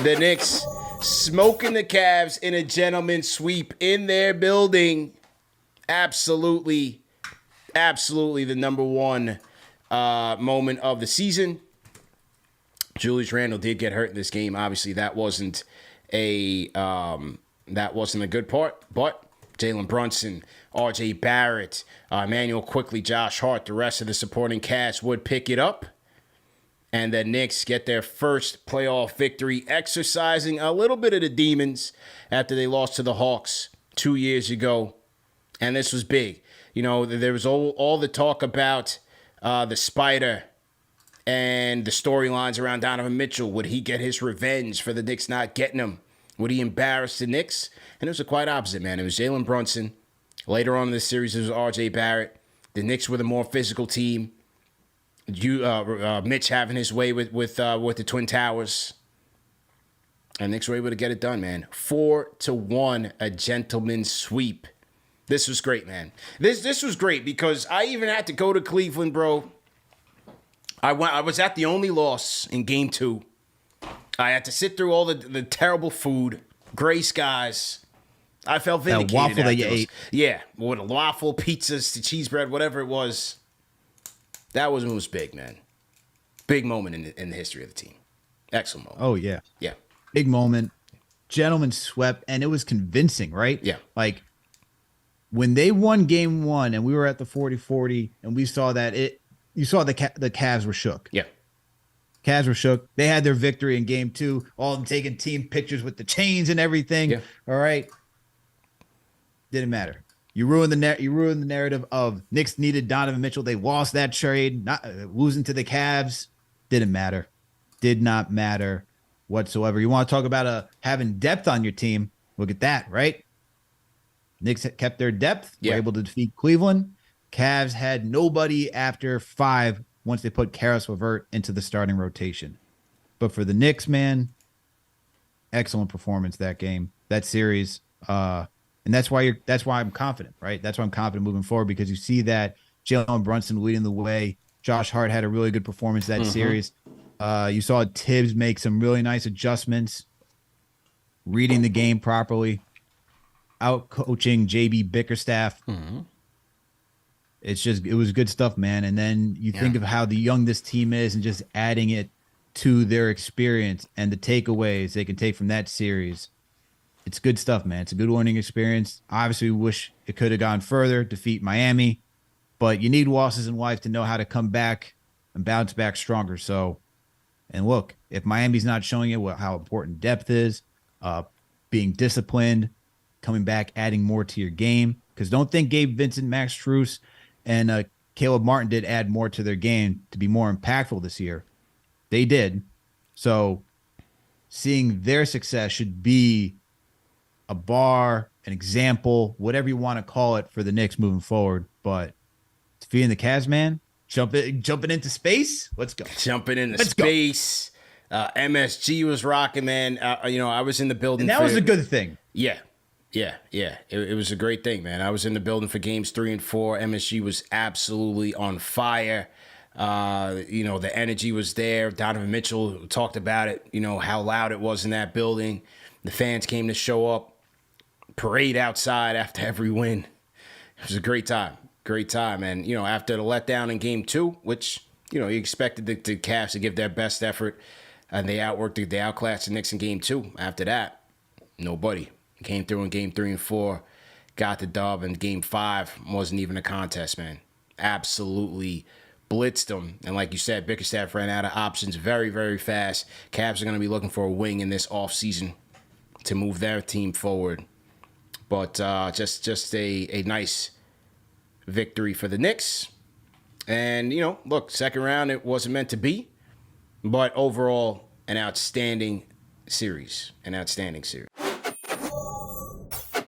The Knicks smoking the Cavs in a gentleman's sweep in their building. Absolutely the number one moment of the season. Julius Randle did get hurt in this game. Obviously, that wasn't a good part. But Jalen Brunson, R.J. Barrett, Emmanuel Quickly, Josh Hart, the rest of the supporting cast would pick it up. And the Knicks get their first playoff victory, exercising a little bit of the demons after they lost to the Hawks 2 years ago. And this was big. You know, there was all the talk about the Spider and the storylines around Donovan Mitchell. Would he get his revenge for the Knicks not getting him? Would he embarrass the Knicks? And it was the quite opposite, man. It was Jalen Brunson. Later on in this series, it was R.J. Barrett. The Knicks were the more physical team. Mitch having his way with the Twin Towers. And Knicks were able to get it done, man. 4-1, a gentleman's sweep. This was great, man. This was great because I even had to go to Cleveland, bro. I was at the only loss in Game 2. I had to sit through all the terrible food, gray skies. I felt vindicated. That waffle that you ate. Yeah, with a waffle, pizzas, the cheese bread, whatever it was. That was big, man. Big moment in the history of the team. Excellent moment. Oh, yeah. Yeah. Big moment. Gentlemen swept, and it was convincing, right? Yeah. Like, when they won Game 1, and we were at the 40-40, and we saw that you saw the Cavs were shook. Yeah. Cavs were shook. They had their victory in Game 2, all of them taking team pictures with the chains and everything. Yeah. All right. Didn't matter. You ruined the narrative of Knicks needed Donovan Mitchell. They lost that trade, not losing to the Cavs. Didn't matter. Did not matter whatsoever. You want to talk about having depth on your team? Look at that, right? Knicks kept their depth. Yeah. Were able to defeat Cleveland. Cavs had nobody after 5 once they put Karis LeVert into the starting rotation. But for the Knicks, man, excellent performance that game, that series. And that's why I'm confident, right? That's why I'm confident moving forward, because you see that Jalen Brunson leading the way. Josh Hart had a really good performance that series. You saw Tibbs make some really nice adjustments, reading the game properly, out coaching JB Bickerstaff. It was good stuff, man. And then you think of how young this team is and just adding it to their experience and the takeaways they can take from that series. It's good stuff, man. It's a good learning experience. Obviously, we wish it could have gone further, defeat Miami, but you need losses in life to know how to come back and bounce back stronger. So, and look, if Miami's not showing you how important depth is, being disciplined, coming back, adding more to your game, because don't think Gabe Vincent, Max Strus, and Caleb Martin did add more to their game to be more impactful this year. They did. So, seeing their success should be a bar, an example, whatever you want to call it for the Knicks moving forward. But defeating the Cavs, man, jumping into space. Let's go. Jumping into space. MSG was rocking, man. I was in the building. And that was a good thing. Yeah. It was a great thing, man. I was in the building for games 3 and 4. MSG was absolutely on fire. The energy was there. Donovan Mitchell talked about it, how loud it was in that building. The fans came to show up. Parade outside after every win. It was a great time. And, after the letdown in Game 2, which, you expected the Cavs to give their best effort, and they outclassed the Knicks in Game 2. After that, nobody came through in Game 3 and 4, got the dub, and Game 5 wasn't even a contest, man. Absolutely blitzed them. And like you said, Bickerstaff ran out of options very, very fast. Cavs are going to be looking for a wing in this offseason to move their team forward. But just a nice victory for the Knicks. And, look, second round, it wasn't meant to be. But overall, an outstanding series.